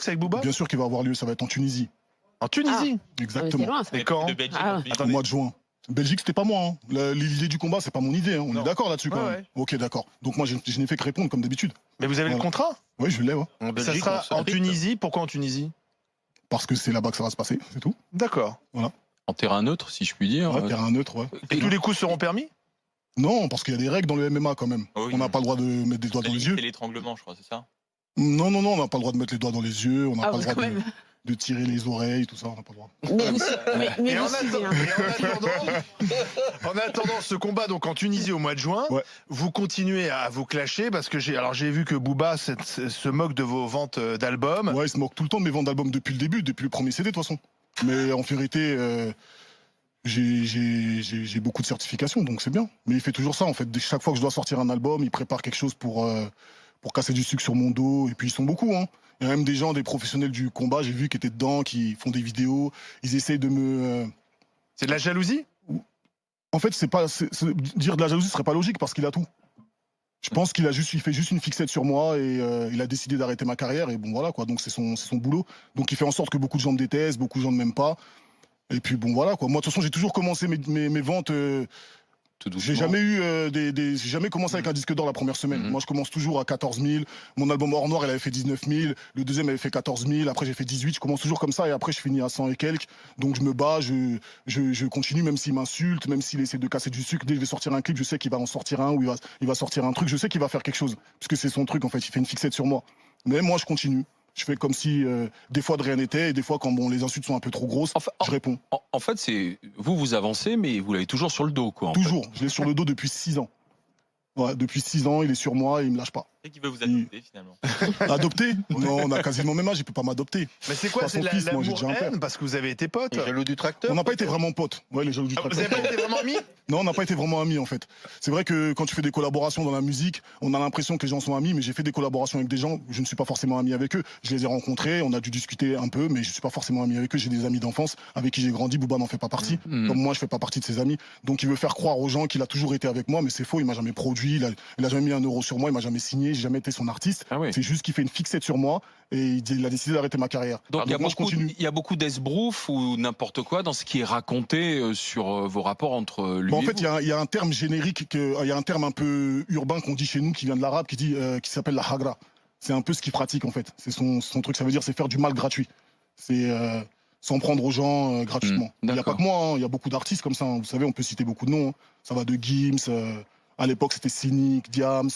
avec Booba? Bien sûr qu'il va avoir lieu, ça va être en Tunisie. En Tunisie? Exactement. Loin, ça. Et quand? De Belgique, Ah, en plus. Au mois de juin. Belgique, c'était pas moi. Hein. L'idée du combat, c'est pas mon idée. Hein. On Non. est d'accord là-dessus quand Ouais, même. ouais. Ok, d'accord. Donc moi, je n'ai fait que répondre comme d'habitude. Mais vous avez le Voilà. contrat? Oui, je l'ai, ouais. En Ça Belgique, sera on se en répète. Tunisie. Pourquoi en Tunisie? Parce que c'est là-bas que ça va se passer, c'est tout. D'accord. En terrain neutre, si je puis dire. Ouais, terrain neutre, ouais. Et tous les coups seront permis? Non, parce qu'il y a des règles dans le MMA quand même. Oh oui. On n'a pas le droit de mettre des doigts dans les yeux. C'est l'étranglement, je crois, c'est ça? Non, on n'a pas le droit de mettre les doigts dans les yeux. On n'a Ah, pas le quand droit même. de tirer les oreilles, tout ça. On n'a pas le droit. Mais Et en vous suivez, hein. en attendant ce combat donc en Tunisie au mois de juin, Ouais. vous continuez à vous clasher parce que j'ai vu que Booba se moque de vos ventes d'albums. Ouais, il se moque tout le temps de mes ventes d'albums depuis le début, depuis le premier CD de toute façon. Mais en vérité, j'ai beaucoup de certifications, donc c'est bien. Mais il fait toujours ça en fait. Chaque fois que je dois sortir un album, il prépare quelque chose pour casser du sucre sur mon dos. Et puis ils sont beaucoup. Hein. Il y a même des gens, des professionnels du combat, j'ai vu qui étaient dedans, qui font des vidéos. Ils essayent de me. C'est de la jalousie? En fait, dire de la jalousie serait pas logique parce qu'il a tout. Je pense il fait juste une fixette sur moi et il a décidé d'arrêter ma carrière et bon voilà quoi. Donc c'est son boulot. Donc il fait en sorte que beaucoup de gens me détestent, beaucoup de gens ne m'aiment pas. Et puis bon voilà quoi. Moi de toute façon j'ai toujours commencé mes ventes. Tout doucement. J'ai jamais eu j'ai jamais commencé avec un disque d'or la première semaine. Mhm. Moi je commence toujours à 14 000. Mon album Hors Noir il avait fait 19 000. Le deuxième avait fait 14 000. Après j'ai fait 18. Je commence toujours comme ça et après je finis à 100 et quelques. Donc je me bats, je continue même s'il m'insulte, même s'il essaie de casser du sucre. Dès que je vais sortir un clip, je sais qu'il va en sortir un ou il va sortir un truc. Je sais qu'il va faire quelque chose puisque c'est son truc en fait. Il fait une fixette sur moi. Mais moi je continue. Je fais comme si des fois de rien n'était et des fois quand les insultes sont un peu trop grosses, je réponds. En fait, c'est vous avancez, mais vous l'avez toujours sur le dos, quoi. en fait. Toujours. Je l'ai sur le dos depuis 6 ans. Ouais, depuis 6 ans, il est sur moi et il me lâche pas. C'est qui veut vous adopter, finalement. Adopter? Non, on a quasiment le même âge, il peut pas m'adopter. Mais c'est quoi? Pas C'est son fils, moi, j'ai déjà un père. l'amour-haine parce que vous avez été potes? Il est jaloux du tracteur. On n'a pas été vraiment potes. Ouais, les jaloux du Ah, vous tracteur. avez pas été vraiment amis? Non, on n'a pas été vraiment amis en fait. C'est vrai que quand tu fais des collaborations dans la musique, on a l'impression que les gens sont amis, mais j'ai fait des collaborations avec des gens, je ne suis pas forcément ami avec eux. Je les ai rencontrés, on a dû discuter un peu, mais je suis pas forcément ami avec eux. J'ai des amis d'enfance avec qui j'ai grandi. Booba n'en fait pas partie. Mhm. Comme moi, je fais pas partie de ses amis. Donc il veut faire croire aux gens qu'il a toujours été avec moi, mais c'est faux. Il m'a jamais produit, il a jamais mis un euro sur moi, il m'a jamais signé, j'ai jamais été son artiste. Ah oui. C'est juste qu'il fait une fixette sur moi et il a décidé d'arrêter ma carrière. Donc il y a moi, je continue. il y a beaucoup d'esbrouf ou n'importe quoi dans ce qui est raconté sur vos rapports entre lui Bon, en et fait, vous. il y a un terme générique, il y a un terme un peu urbain qu'on dit chez nous, qui vient de l'arabe, qui s'appelle la hagra. C'est un peu ce qu'il pratique en fait. C'est son truc, ça veut dire c'est faire du mal gratuit. C'est s'en prendre aux gens gratuitement. Il n'y a pas d'accord. que moi, hein, il y a beaucoup d'artistes comme ça. Hein. Vous savez, on peut citer beaucoup de noms. Hein. Ça va de Gims, à l'époque c'était Cynic, Diams.